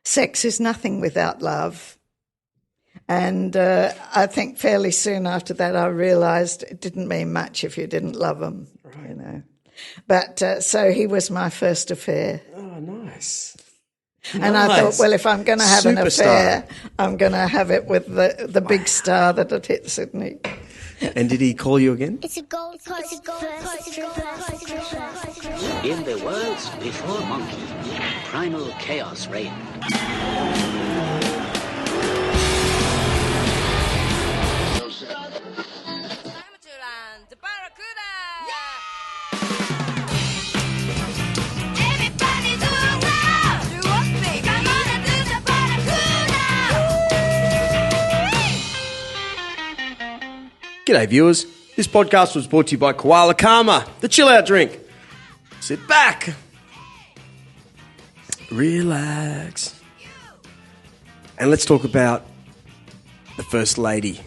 sex is nothing without love. And I think fairly soon after that I realised it didn't mean much if you didn't love them, right. You know. But so he was my first affair. Oh, nice. And I thought, well, if I'm going to have an affair, I'm going to have it with the big star that had hit Sydney. And did he call you again? It's a gold first. In the worlds before Monkey, primal chaos reigned. G'day viewers, this podcast was brought to you by Koala Karma, the chill out drink. Sit back, relax, and let's talk about the First Lady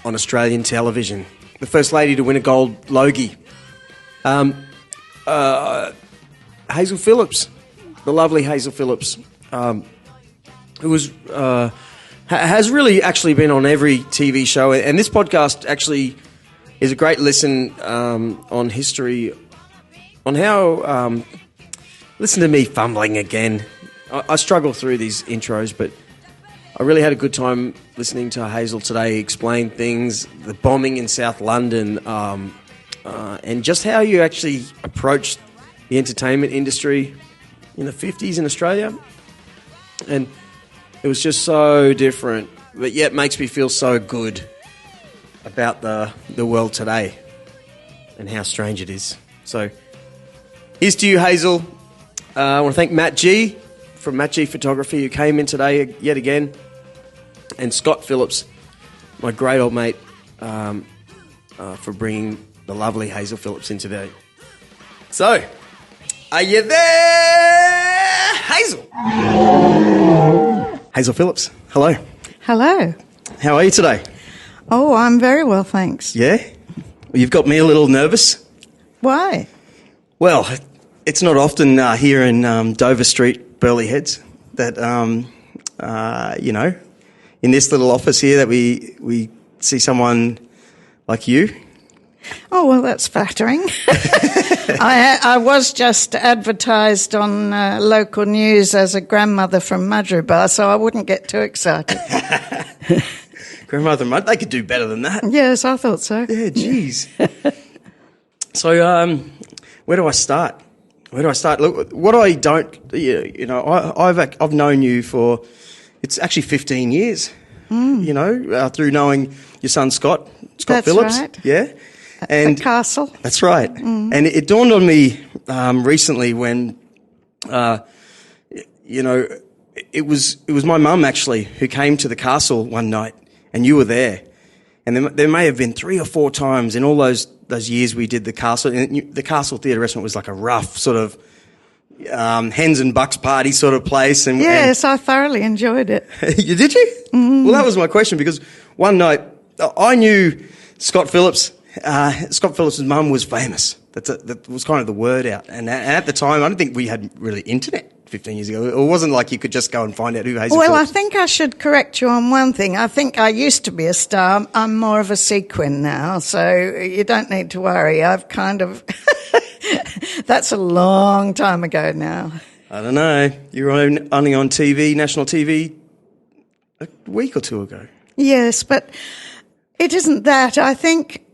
on Australian television. The First Lady to win a Gold Logie. Hazel Phillips, the lovely Hazel Phillips, who was... has really actually been on every TV show, and this podcast actually is a great listen on history, on how... listen to me fumbling again. I struggle through these intros, but I really had a good time listening to Hazel today explain things, the bombing in South London, and just how you actually approached the entertainment industry in the 50s in Australia. And it was just so different, but yet makes me feel so good about the world today and how strange it is. So here's to you, Hazel. I want to thank Matt G from Matt G Photography, who came in today yet again, and Scott Phillips, my great old mate, for bringing the lovely Hazel Phillips in today. So, are you there, Hazel? Hazel Phillips, hello. Hello. How are you today? Oh, I'm very well, thanks. Yeah? Well, you've got me a little nervous. Why? Well, it's not often here in Dover Street, Burleigh Heads, that, in this little office here that we see someone like you. Oh, well, that's flattering. I was just advertised on local news as a grandmother from Mudgeeraba, so I wouldn't get too excited. Grandmother Mud, they could do better than that. Yes, I thought so. Yeah, geez. So, where do I start? Look, what I don't, I've known you for, it's actually 15 years, through knowing your son Scott That's Phillips. Right. Yeah. And at Castle. That's right. And it dawned on me recently when, it was my mum actually who came to the castle one night, and you were there. And there may have been 3 or 4 times in all those years we did the castle. And the Castle Theatre Restaurant was like a rough sort of hens and bucks party sort of place. And yes, I thoroughly enjoyed it. Did you? Mm. Well, that was my question, because one night I knew Scott Phillips. Scott Phillips' mum was famous. That was kind of the word out. And at the time, I don't think we had really internet 15 years ago. It wasn't like you could just go and find out who Hazel Phillips was. Well, I think I should correct you on one thing. I think I used to be a star. I'm more of a sequin now, so you don't need to worry. I've kind of... That's a long time ago now. I don't know. You were only on TV, national TV, a week or 2 ago. Yes, but it isn't that. I think...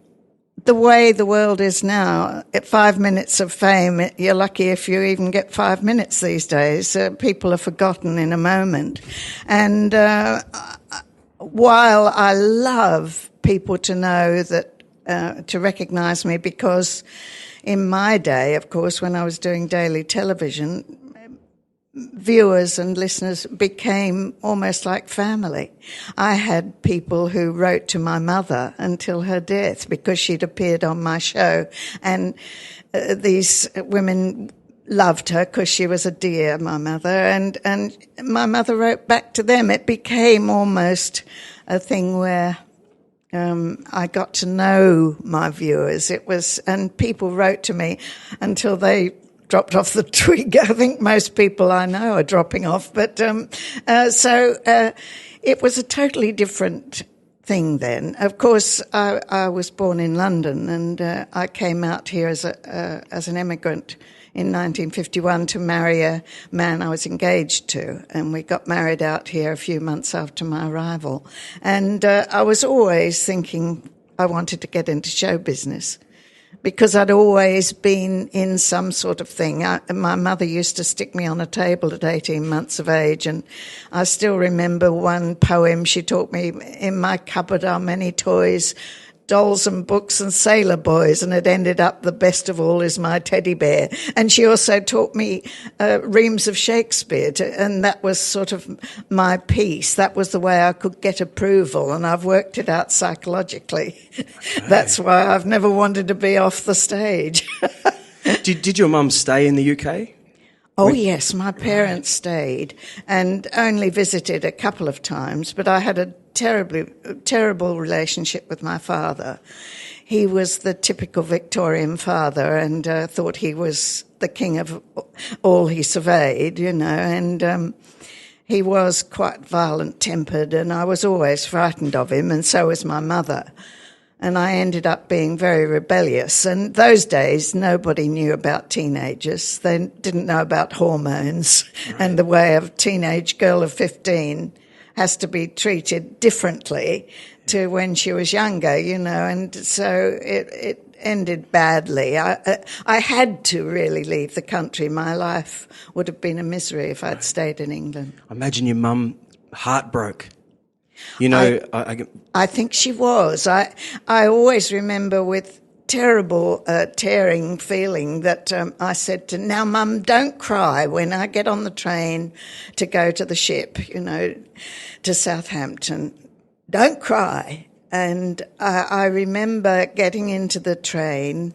the way the world is now, at 5 minutes of fame, you're lucky if you even get 5 minutes these days. People are forgotten in a moment. And while I love people to know that, to recognise me, because in my day, of course, when I was doing daily television, viewers and listeners became almost like family. I had people who wrote to my mother until her death because she'd appeared on my show, and these women loved her because she was a dear, my mother, and my mother wrote back to them. It became almost a thing where I got to know my viewers. And people wrote to me until they dropped off the twig. I think most people I know are dropping off. But so it was a totally different thing then. Of course, I was born in London, and I came out here as an immigrant in 1951 to marry a man I was engaged to, and we got married out here a few months after my arrival. And I was always thinking I wanted to get into show business, because I'd always been in some sort of thing. My mother used to stick me on a table at 18 months of age, and I still remember one poem she taught me: "In my cupboard are many toys, dolls and books and sailor boys, and it ended up the best of all is my teddy bear." And she also taught me reams of Shakespeare, and that was sort of my piece. That was the way I could get approval, and I've worked it out psychologically. Okay. That's why I've never wanted to be off the stage. Did your mum stay in the UK? Oh, yes, my parents stayed and only visited a couple of times, but I had a terrible relationship with my father. He was the typical Victorian father, and thought he was the king of all he surveyed, you know, and he was quite violent-tempered, and I was always frightened of him, and so was my mother. And I ended up being very rebellious. And those days, nobody knew about teenagers. They didn't know about hormones, right, and the way a teenage girl of 15 has to be treated differently to when she was younger, you know. And so it ended badly. I had to really leave the country. My life would have been a misery if I'd stayed in England. I imagine your mum heart broke. You know, I think she was. I always remember with terrible, tearing feeling that I said to, "Now, Mum, don't cry when I get on the train to go to the ship, you know, to Southampton. Don't cry." And I remember getting into the train,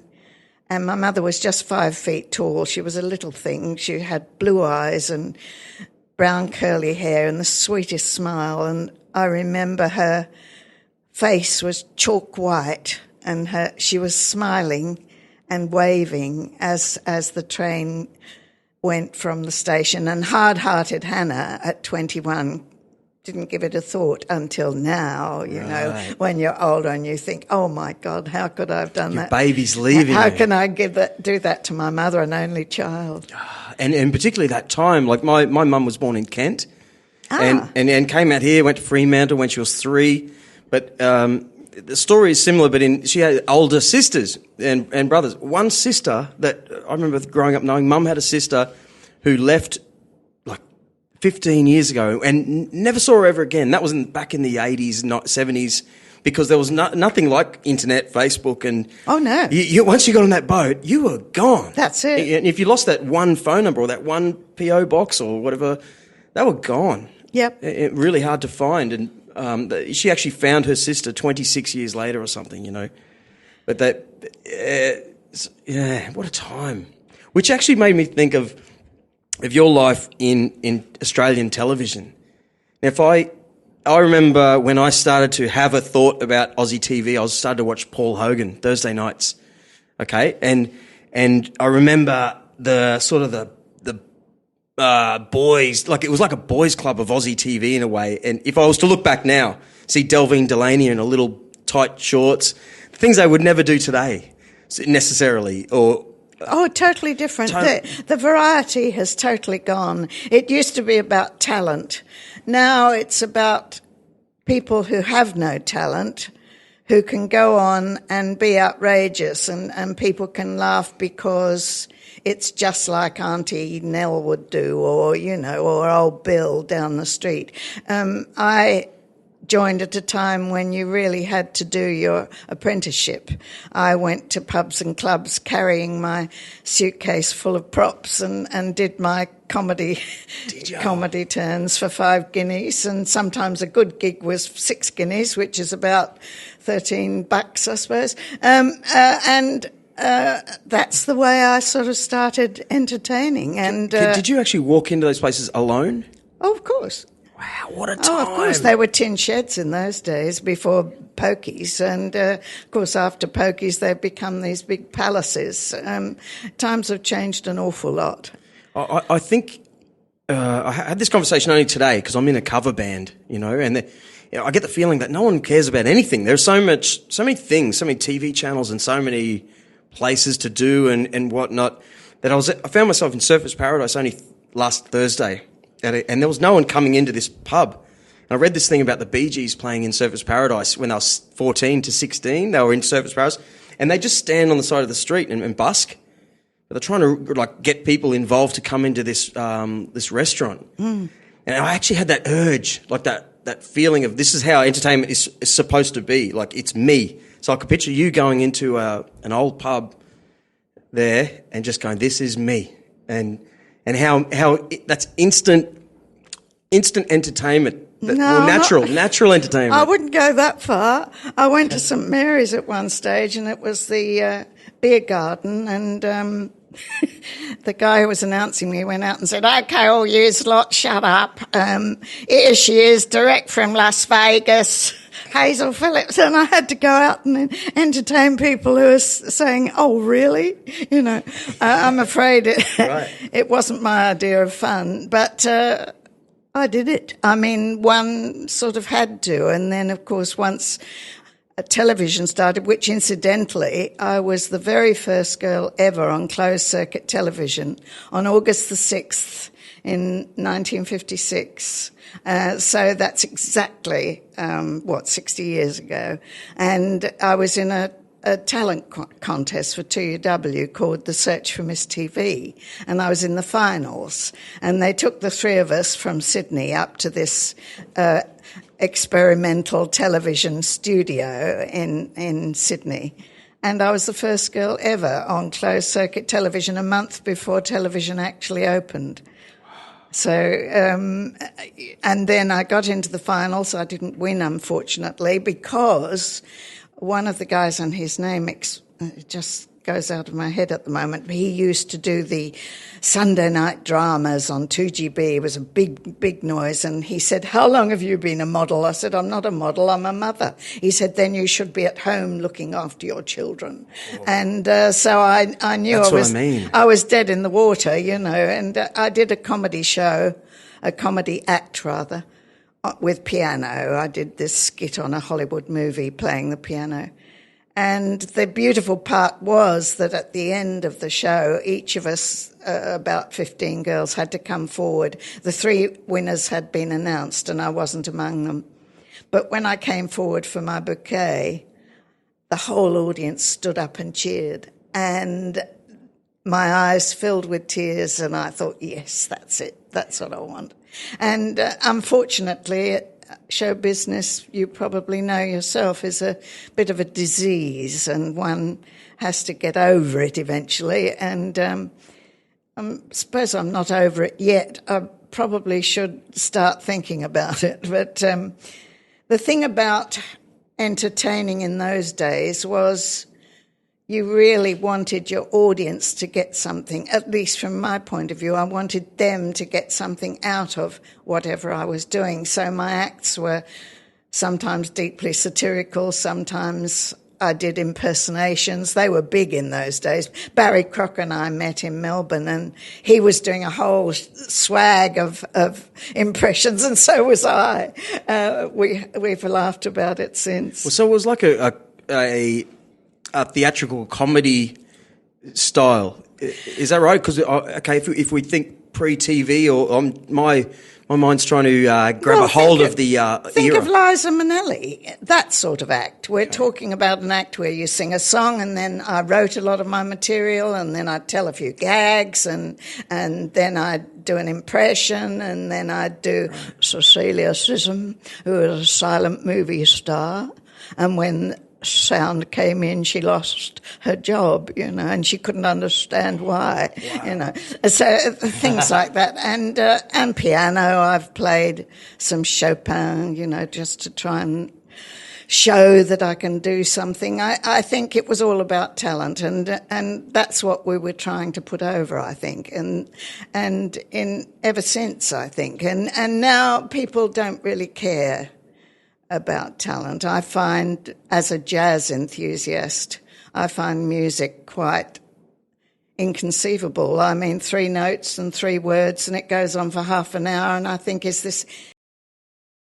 and my mother was just 5 feet tall. She was a little thing. She had blue eyes and brown curly hair and the sweetest smile, and I remember her face was chalk white, and she was smiling and waving as the train went from the station. And hard-hearted Hannah at 21 didn't give it a thought until now, you know, when you're older and you think, "Oh my God, how could I have done that? Your baby's leaving. How can I do that to my mother, an only child?" And particularly that time, like my mum was born in Kent. And came out here, went to Fremantle when she was 3. But the story is similar, but she had older sisters and brothers. One sister that I remember growing up knowing, Mum had a sister who left like 15 years ago and never saw her ever again. That was back in the 80s, not 70s, because there was nothing like internet, Facebook, and... Oh, no. Once you got on that boat, you were gone. That's it. And if you lost that one phone number or that one PO box or whatever, they were gone. Yep. Really hard to find. And she actually found her sister 26 years later or something, you know. But what a time. Which actually made me think of your life in Australian television. Now, I remember when I started to have a thought about Aussie TV, I started to watch Paul Hogan Thursday nights, okay? And I remember the boys, like it was like a boys' club of Aussie TV in a way. And if I was to look back now, see Delvine Delaney in a little tight shorts, things they would never do today necessarily, or... Oh, totally different. The variety has totally gone. It used to be about talent. Now it's about people who have no talent, who can go on and be outrageous, and people can laugh because it's just like Auntie Nell would do, or, you know, or old Bill down the street. I joined at a time when you really had to do your apprenticeship. I went to pubs and clubs carrying my suitcase full of props and did my comedy turns for 5 guineas, and sometimes a good gig was 6 guineas, which is about $13, I suppose. That's the way I sort of started entertaining. And did you actually walk into those places alone? Oh, of course. Wow, what a time. Oh, of course, they were tin sheds in those days before pokies. And, of course, after pokies, they've become these big palaces. Times have changed an awful lot. I think I had this conversation only today because I'm in a cover band, and I get the feeling that no one cares about anything. There's so many things, so many TV channels and so many places to do and whatnot that I found myself in Surfers Paradise only last Thursday. And there was no one coming into this pub. And I read this thing about the Bee Gees playing in Surfers Paradise when they were 14 to 16. They were in Surfers Paradise. And they just stand on the side of the street and busk. But they're trying to get people involved to come into this restaurant. And I actually had that urge, that feeling of this is how entertainment is supposed to be. Like, it's me. So I could picture you going into an old pub there and just going, this is me. And how that's instant entertainment. Natural entertainment. I wouldn't go that far. I went to St Mary's at one stage, and it was the beer garden, and the guy who was announcing me went out and said, "Okay, all yous lot, shut up. Here she is, direct from Las Vegas, Hazel Phillips." And I had to go out and entertain people who were saying, "Oh, really?" I'm afraid it wasn't my idea of fun, but I did it. I mean, one sort of had to. And then, of course, once television started, which incidentally, I was the very first girl ever on closed circuit television on August the 6th in 1956. So that's exactly, 60 years ago. And I was in a talent contest for 2UW called The Search for Miss TV, and I was in the finals. And they took the three of us from Sydney up to this experimental television studio in Sydney. And I was the first girl ever on closed circuit television a month before television actually opened. So, and then I got into the finals. I didn't win, unfortunately, because one of the guys, and his name just goes out of my head at the moment, he used to do the Sunday night dramas on 2GB. It was a big noise. And he said, "How long have you been a model?" I said, "I'm not a model, I'm a mother." He said, "Then you should be at home looking after your children." Oh. And so I knew I was dead in the water, and I did a comedy act rather, with piano. I did this skit on a Hollywood movie playing the piano. And the beautiful part was that at the end of the show, each of us, about 15 girls, had to come forward. The three winners had been announced, and I wasn't among them. But when I came forward for my bouquet, the whole audience stood up and cheered. And my eyes filled with tears, and I thought, yes, that's it. That's what I want. And unfortunately, show business, you probably know yourself, is a bit of a disease, and one has to get over it eventually. And I suppose I'm not over it yet. I probably should start thinking about it. But the thing about entertaining in those days was you really wanted your audience to get something, at least from my point of view. I wanted them to get something out of whatever I was doing. So my acts were sometimes deeply satirical, sometimes I did impersonations. They were big in those days. Barry Crocker and I met in Melbourne, and he was doing a whole swag of impressions, and so was I. We've laughed about it since. Well, so it was like a theatrical comedy style. Is that right? Because, if we think pre-TV, or my mind's trying to grab a hold of the think era. of Liza Minnelli, that sort of act. We're talking about an act where you sing a song, and then I wrote a lot of my material, and then I'd tell a few gags, and then I'd do an impression, and then I'd do Cecilia Sissom, who was a silent movie star, and when sound came in, she lost her job, and she couldn't understand why. Wow. So things like that. And piano, I've played some Chopin, just to try and show that I can do something. I think it was all about talent, and that's what we were trying to put over, I think, and in ever since, I think. And now people don't really care about talent. I find, as a jazz enthusiast, I find music quite inconceivable. I mean, 3 notes and 3 words, and it goes on for half an hour, and I think, is this